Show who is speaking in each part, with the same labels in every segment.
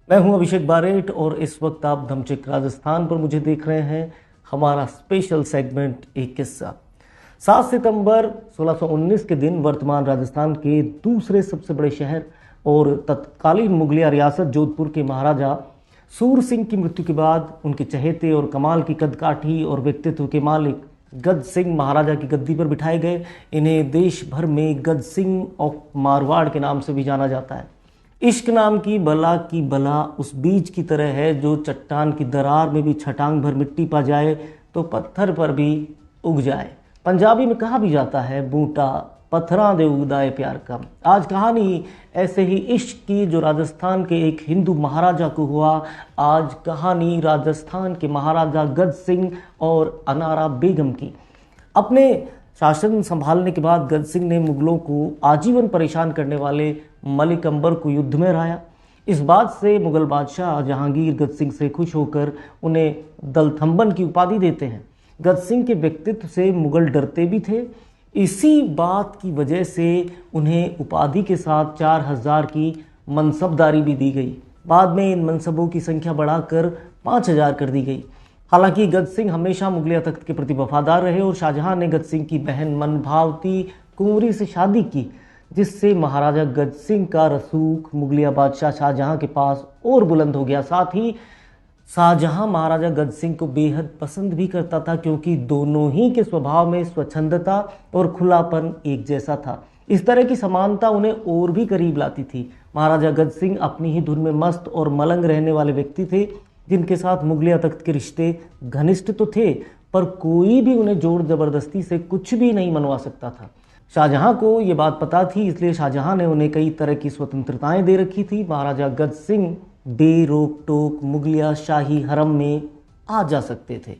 Speaker 1: मैं हूं अभिषेक बारेट और इस वक्त आप धमचक राजस्थान पर मुझे देख रहे हैं। हमारा स्पेशल सेगमेंट एक किस्सा। 7 सितंबर 1619 के दिन वर्तमान राजस्थान के दूसरे सबसे बड़े शहर और तत्कालीन मुगलिया रियासत जोधपुर के महाराजा सूर सिंह की मृत्यु के बाद उनके चहेते और कमाल की कदकाठी और व्यक्तित्व के मालिक गज सिंह महाराजा की गद्दी पर बिठाए गए। इन्हें देश भर में गज सिंह ऑफ मारवाड़ के नाम से भी जाना जाता है। इश्क नाम की बला उस बीज की तरह है जो चट्टान की दरार में भी छटांग भर मिट्टी पा जाए तो पत्थर पर भी उग जाए। पंजाबी में कहा भी जाता है, बूटा पत्थरां दे उगदाए प्यार का। आज कहानी ऐसे ही इश्क की जो राजस्थान के एक हिंदू महाराजा को हुआ। आज कहानी राजस्थान के महाराजा गज सिंह और अनारा बेगम की। अपने शासन संभालने के बाद गज सिंह ने मुगलों को आजीवन परेशान करने वाले मलिक अंबर को युद्ध में हराया। इस बात से मुगल बादशाह जहांगीर गज सिंह से खुश होकर उन्हें दलथंबन की उपाधि देते हैं। गज सिंह के व्यक्तित्व से मुगल डरते भी थे। इसी बात की वजह से उन्हें उपाधि के साथ 4000 की मनसबदारी भी दी गई। बाद में इन मनसबों की संख्या बढ़ाकर 5000 कर दी गई। हालांकि गज सिंह हमेशा मुगलिया तख्त के प्रति वफादार रहे और शाहजहां ने गज सिंह की बहन मनभावती कुंवरी से शादी की, जिससे महाराजा गज सिंह का रसूख मुगलिया बादशाह शाहजहां के पास और बुलंद हो गया। साथ ही शाहजहां महाराजा गज सिंह को बेहद पसंद भी करता था, क्योंकि दोनों ही के स्वभाव में स्वच्छंदता और खुलापन एक जैसा था। इस तरह की समानता उन्हें और भी करीब लाती थी। महाराजा गज सिंह अपनी ही धुन में मस्त और मलंग रहने वाले व्यक्ति थे, जिनके साथ मुगलिया तख्त के रिश्ते घनिष्ठ तो थे, पर कोई भी उन्हें जोर जबरदस्ती से कुछ भी नहीं मनवा सकता था। शाहजहां को ये बात पता थी, इसलिए शाहजहां ने उन्हें कई तरह की स्वतंत्रताएं दे रखी थी। महाराजा गज सिंह बेरोक टोक मुगलिया शाही हरम में आ जा सकते थे।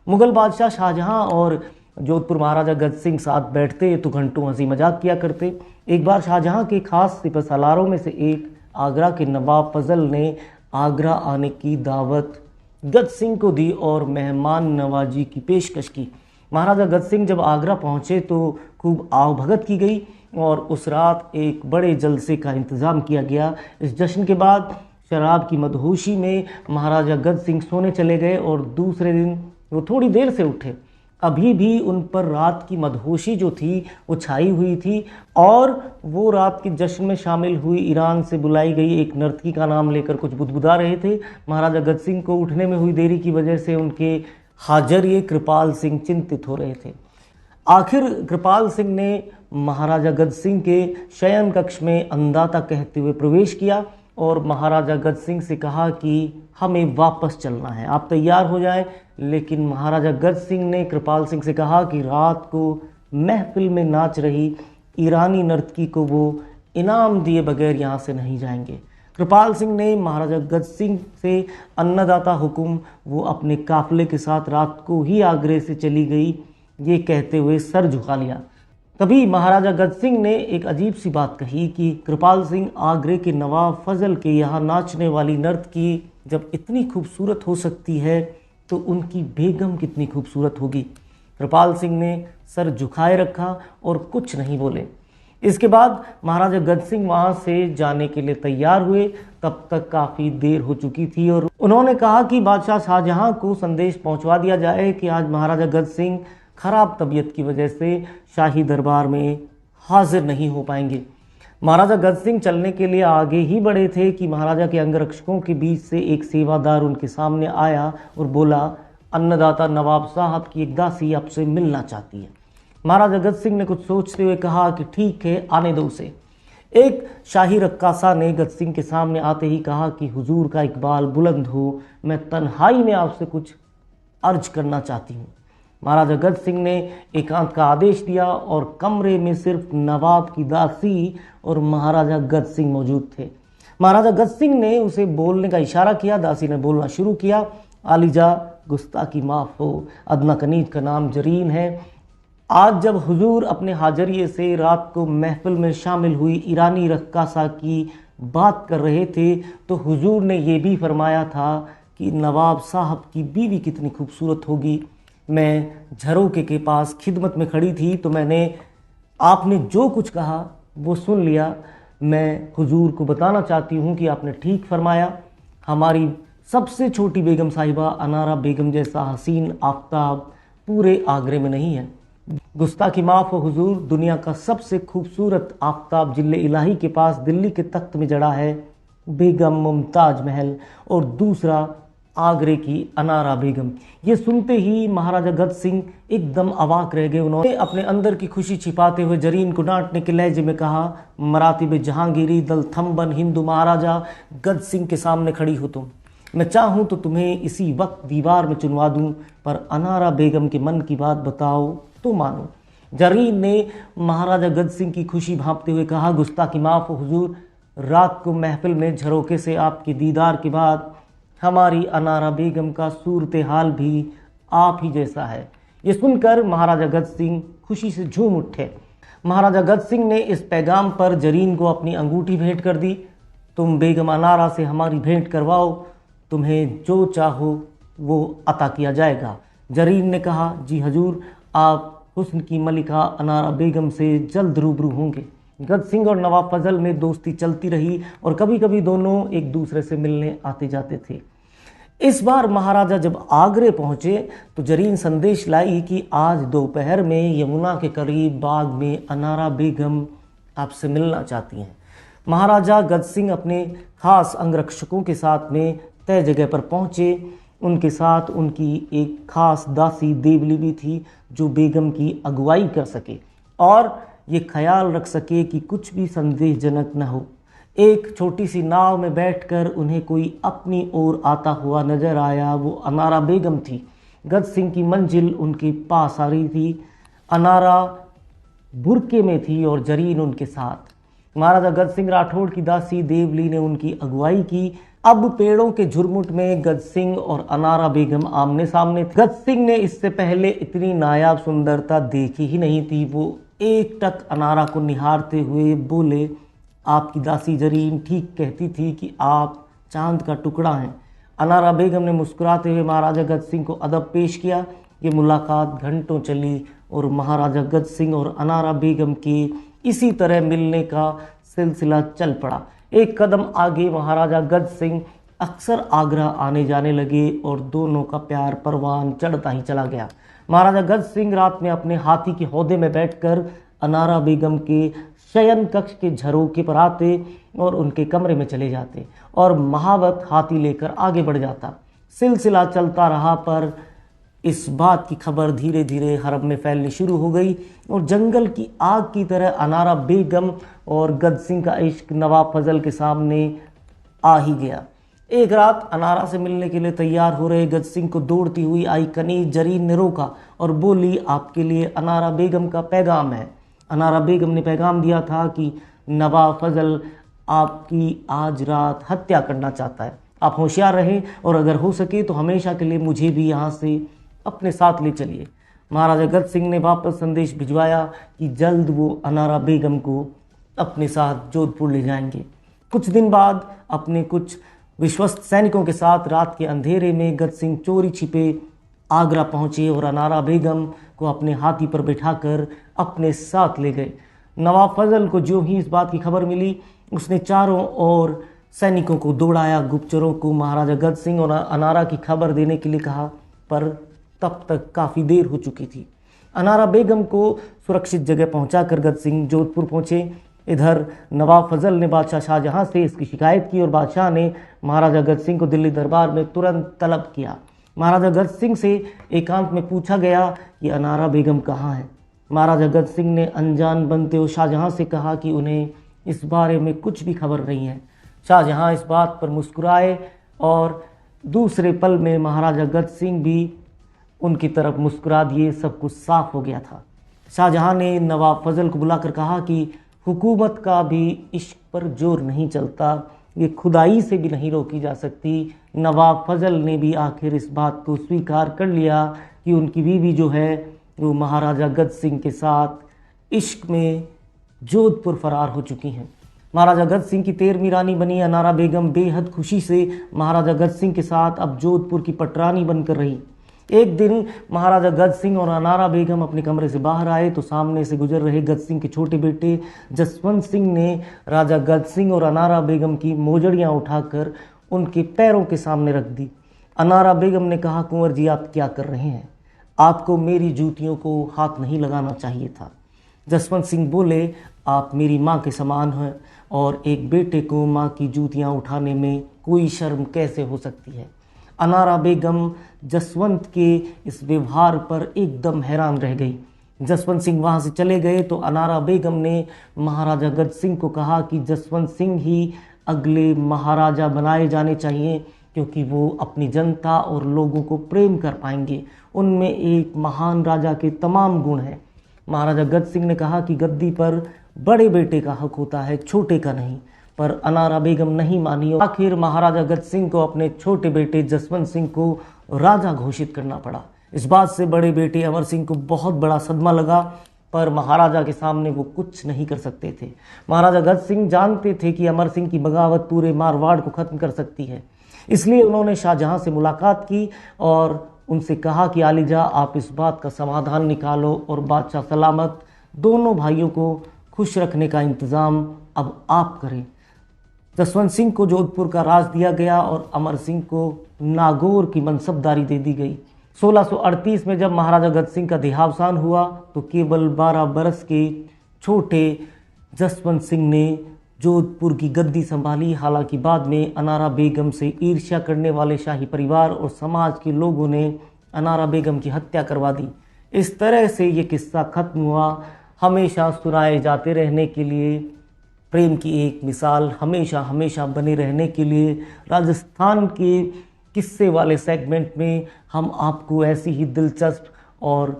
Speaker 1: मुगल बादशाह शाहजहां और जोधपुर महाराजा गज सिंह साथ बैठते तो घंटों हंसी मजाक किया करते। एक बार शाहजहां के खास सिपहसालारों में से एक आगरा के नवाब फजल ने आगरा आने की दावत गज सिंह को दी और मेहमान नवाजी की पेशकश की। महाराजा गज सिंह जब आगरा पहुंचे तो खूब आवभगत की गई और उस रात एक बड़े जलसे का इंतज़ाम किया गया। इस जश्न के बाद शराब की मदहोशी में महाराजा गज सिंह सोने चले गए और दूसरे दिन वो थोड़ी देर से उठे। अभी भी उन पर रात की मदहोशी जो थी वो छाई हुई थी और वो रात के जश्न में शामिल हुई ईरान से बुलाई गई एक नर्तकी का नाम लेकर कुछ बुदबुदा रहे थे। महाराजा गज सिंह को उठने में हुई देरी की वजह से उनके हाजरिए कृपाल सिंह चिंतित हो रहे थे। आखिर कृपाल सिंह ने महाराजा गज सिंह के शयन कक्ष में अंदाता कहते हुए प्रवेश किया और महाराजा गज सिंह से कहा कि हमें वापस चलना है, आप तैयार हो जाएं। लेकिन महाराजा गज सिंह ने कृपाल सिंह से कहा कि रात को महफिल में नाच रही ईरानी नर्तकी को वो इनाम दिए बगैर यहाँ से नहीं जाएंगे। कृपाल सिंह ने महाराजा गज सिंह से अन्नदाता हुक्म वो अपने काफिले के साथ रात को ही आगरे से चली गई, ये कहते हुए सर झुका लिया। तभी महाराजा गज सिंह ने एक अजीब सी बात कही कि कृपाल सिंह, आगरे के नवाब फजल के यहाँ नाचने वाली नर्तकी जब इतनी खूबसूरत हो सकती है तो उनकी बेगम कितनी खूबसूरत होगी। कृपाल सिंह ने सर झुकाए रखा और कुछ नहीं बोले। इसके बाद महाराजा गज सिंह वहाँ से जाने के लिए तैयार हुए। तब तक काफ़ी देर हो चुकी थी और उन्होंने कहा कि बादशाह शाहजहां को संदेश पहुँचवा दिया जाए कि आज महाराजा गज सिंह खराब तबीयत की वजह से शाही दरबार में हाजिर नहीं हो पाएंगे। महाराजा गज सिंह चलने के लिए आगे ही बढ़े थे कि महाराजा के अंगरक्षकों के बीच से एक सेवादार उनके सामने आया और बोला, अन्नदाता नवाब साहब की एक दासी आपसे मिलना चाहती है। महाराजा गज सिंह ने कुछ सोचते हुए कहा कि ठीक है, आने दो उसे। एक शाही रक्कासा ने गज सिंह के सामने आते ही कहा कि हुजूर का इकबाल बुलंद हो, मैं तन्हाई में आपसे कुछ अर्ज करना चाहती हूँ। महाराजा गज सिंह ने एकांत का आदेश दिया और कमरे में सिर्फ नवाब की दासी और महाराजा गज सिंह मौजूद थे। महाराजा गज सिंह ने उसे बोलने का इशारा किया। दासी ने बोलना शुरू किया, आलिजा, गुस्ताखी माफ़ हो, अदना कनीज का नाम जरीन है। आज जब हुजूर अपने हाजरिए से रात को महफिल में शामिल हुई ईरानी रक्कासा की बात कर रहे थे तो हुजूर ने ये भी फरमाया था कि नवाब साहब की बीवी कितनी खूबसूरत होगी। मैं झरोके के पास खिदमत में खड़ी थी तो मैंने आपने जो कुछ कहा वो सुन लिया। मैं हुजूर को बताना चाहती हूँ कि आपने ठीक फरमाया। हमारी सबसे छोटी बेगम साहिबा अनारा बेगम जैसा हसीन आफ्ताब पूरे आगरे में नहीं है। गुस्ताखी माफ हो हुजूर, दुनिया का सबसे खूबसूरत आफ्ताब जिले इलाही के पास दिल्ली के तख्त में जड़ा है बेगम मुमताज महल, और दूसरा आगरे की अनारा बेगम। ये सुनते ही महाराजा गद सिंह एकदम अवाक रह गए। उन्होंने अपने अंदर की खुशी छिपाते हुए जरीन को डांटने के लहजे में कहा, मरातिब जहांगीरी दल थम्बन हिंदू महाराजा गद सिंह के सामने खड़ी हो तुम। मैं चाहूँ तो तुम्हें इसी वक्त दीवार में चुनवा दूँ, पर अनारा बेगम के मन की बात बताओ तो मानो। जरीन ने महाराजा गद सिंह की खुशी भांपते हुए कहा, गुस्ताखी माफ हो हुजूर, रात को महफिल में झरोके से आपके दीदार के बाद हमारी अनारा बेगम का सूरत हाल भी आप ही जैसा है। ये सुनकर महाराजा गद सिंह खुशी से झूम उठे। महाराजा गद सिंह ने इस पैगाम पर जरीन को अपनी अंगूठी भेंट कर दी। तुम बेगम अनारा से हमारी भेंट करवाओ, तुम्हें जो चाहो वो अता किया जाएगा। जरीन ने कहा, जी हजूर, आप हुस्न की मलिका अनारा बेगम से जल्द रूबरू होंगे। गद सिंह और नवाब फजल में दोस्ती चलती रही और कभी कभी दोनों एक दूसरे से मिलने आते जाते थे। इस बार महाराजा जब आगरे पहुंचे तो जरीन संदेश लाई कि आज दोपहर में यमुना के करीब बाग में अनारा बेगम आपसे मिलना चाहती हैं। महाराजा गद सिंह अपने खास अंगरक्षकों के साथ में तय जगह पर पहुंचे। उनके साथ उनकी एक खास दासी देवली भी थी जो बेगम की अगुवाई कर सके और ये ख्याल रख सके कि कुछ भी संदेहजनक न हो। एक छोटी सी नाव में बैठकर उन्हें कोई अपनी ओर आता हुआ नजर आया। वो अनारा बेगम थी। गद सिंह की मंजिल उनके पास आ रही थी। अनारा बुरके में थी और जरीन उनके साथ। महाराजा गद सिंह राठौड़ की दासी देवली ने उनकी अगुवाई की। अब पेड़ों के झुरमुट में गद सिंह और अनारा बेगम आमने सामने थे। गद सिंह ने इससे पहले इतनी नायाब सुंदरता देखी ही नहीं थी। वो एक टक अनारा को निहारते हुए बोले, आपकी दासी जरीन ठीक कहती थी कि आप चांद का टुकड़ा हैं। अनारा बेगम ने मुस्कुराते हुए महाराजा गद सिंह को अदब पेश किया। ये मुलाकात घंटों चली और महाराजा गद सिंह और अनारा बेगम के इसी तरह मिलने का सिलसिला चल पड़ा। एक कदम आगे महाराजा गद सिंह अक्सर आगरा आने जाने लगे और दोनों का प्यार परवान चढ़ता ही चला गया। महाराजा गद सिंह रात में अपने हाथी के हौदे में बैठकर अनारा बेगम के शयन कक्ष के झरोके पर आते और उनके कमरे में चले जाते और महावत हाथी लेकर आगे बढ़ जाता। सिलसिला चलता रहा, पर इस बात की खबर धीरे धीरे हरम में फैलनी शुरू हो गई और जंगल की आग की तरह अनारा बेगम और गद सिंह का इश्क नवाब फजल के सामने आ ही गया। एक रात अनारा से मिलने के लिए तैयार हो रहे गद सिंह को दौड़ती हुई आई कनीज जरीन ने रोका और बोली, आपके लिए अनारा बेगम का पैगाम है। अनारा बेगम ने पैगाम दिया था कि नवाब फजल आपकी आज रात हत्या करना चाहता है। आप होशियार रहें और अगर हो सके तो हमेशा के लिए मुझे भी यहाँ से अपने साथ ले चलिए। महाराजा गद सिंह ने वापस संदेश भिजवाया कि जल्द वो अनारा बेगम को अपने साथ जोधपुर ले जाएंगे। कुछ दिन बाद अपने कुछ विश्वस्त सैनिकों के साथ रात के अंधेरे में गद सिंह चोरी छिपे आगरा पहुंचे और अनारा बेगम को अपने हाथी पर बिठाकर अपने साथ ले गए। नवाब फजल को जो ही इस बात की खबर मिली, उसने चारों ओर सैनिकों को दौड़ाया। गुप्तचरों को महाराजा गद सिंह और अनारा की खबर देने के लिए कहा, पर तब तक काफ़ी देर हो चुकी थी। अनारा बेगम को सुरक्षित जगह पहुंचाकर गद सिंह जोधपुर पहुंचे। इधर नवाब फजल ने बादशाह शाहजहां से इसकी शिकायत की और बादशाह ने महाराजा गद सिंह को दिल्ली दरबार में तुरंत तलब किया। महाराजा गद सिंह से एकांत में पूछा गया कि अनारा बेगम कहाँ है। महाराजा गद सिंह ने अनजान बनते हुए शाहजहां से कहा कि उन्हें इस बारे में कुछ भी खबर नहीं है। शाहजहां इस बात पर मुस्कुराए और दूसरे पल में महाराजा गद सिंह भी उनकी तरफ मुस्कुरा दिए। सब कुछ साफ हो गया था। शाहजहां ने नवाब फजल को बुलाकर कहा कि हुकूमत का भी इश्क पर जोर नहीं चलता, ये खुदाई से भी नहीं रोकी जा सकती। नवाब फजल ने भी आखिर इस बात को स्वीकार कर लिया कि उनकी बीवी जो है वो महाराजा गद सिंह के साथ इश्क में जोधपुर फरार हो चुकी हैं। महाराजा गद सिंह की 13वीं रानी बनी अनारा बेगम बेहद खुशी से महाराजा गद सिंह के साथ अब जोधपुर की पटरानी बनकर रही। एक दिन महाराजा गद सिंह और अनारा बेगम अपने कमरे से बाहर आए तो सामने से गुजर रहे गद सिंह के छोटे बेटे जसवंत सिंह ने राजा गद सिंह और अनारा बेगम की मोजड़ियां उठाकर उनके पैरों के सामने रख दी। अनारा बेगम ने कहा, कुंवर जी आप क्या कर रहे हैं? आपको मेरी जूतियों को हाथ नहीं लगाना चाहिए था। जसवंत सिंह बोले, आप मेरी माँ के समान हैं और एक बेटे को माँ की जूतियाँ उठाने में कोई शर्म कैसे हो सकती है। अनारा बेगम जसवंत के इस व्यवहार पर एकदम हैरान रह गई। जसवंत सिंह वहाँ से चले गए तो अनारा बेगम ने महाराजा गज सिंह को कहा कि जसवंत सिंह ही अगले महाराजा बनाए जाने चाहिए, क्योंकि वो अपनी जनता और लोगों को प्रेम कर पाएंगे। उनमें एक महान राजा के तमाम गुण हैं। महाराजा गज सिंह ने कहा कि गद्दी पर बड़े बेटे का हक होता है, छोटे का नहीं। पर अनारा बेगम नहीं मानी। आखिर महाराजा गज सिंह को अपने छोटे बेटे जसवंत सिंह को राजा घोषित करना पड़ा। इस बात से बड़े बेटे अमर सिंह को बहुत बड़ा सदमा लगा, पर महाराजा के सामने वो कुछ नहीं कर सकते थे। महाराजा गज सिंह जानते थे कि अमर सिंह की बगावत पूरे मारवाड़ को खत्म कर सकती है, इसलिए उन्होंने शाहजहां से मुलाकात की और उनसे कहा कि आलिजा आप इस बात का समाधान निकालो और बादशाह सलामत दोनों भाइयों को खुश रखने का इंतज़ाम अब आप करें। जसवंत सिंह को जोधपुर का राज दिया गया और अमर सिंह को नागौर की मनसबदारी दे दी गई। 1638 में जब महाराजा गज सिंह का देहावसान हुआ तो केवल 12 बरस के छोटे जसवंत सिंह ने जोधपुर की गद्दी संभाली। हालांकि बाद में अनारा बेगम से ईर्ष्या करने वाले शाही परिवार और समाज के लोगों ने अनारा बेगम की हत्या करवा दी। इस तरह से ये किस्सा खत्म हुआ। हमेशा सुनाए जाते रहने के लिए प्रेम की एक मिसाल हमेशा हमेशा बने रहने के लिए राजस्थान के किस्से वाले सेगमेंट में हम आपको ऐसी ही दिलचस्प और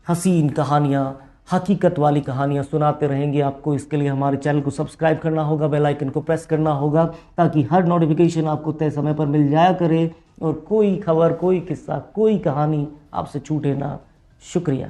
Speaker 1: हसीन कहानियाँ, हकीकत वाली कहानियाँ सुनाते रहेंगे। आपको इसके लिए हमारे चैनल को सब्सक्राइब करना होगा, बेल आइकन को प्रेस करना होगा, ताकि हर नोटिफिकेशन आपको तय समय पर मिल जाया करे और कोई खबर, कोई किस्सा, कोई कहानी आपसे छूटे ना। शुक्रिया।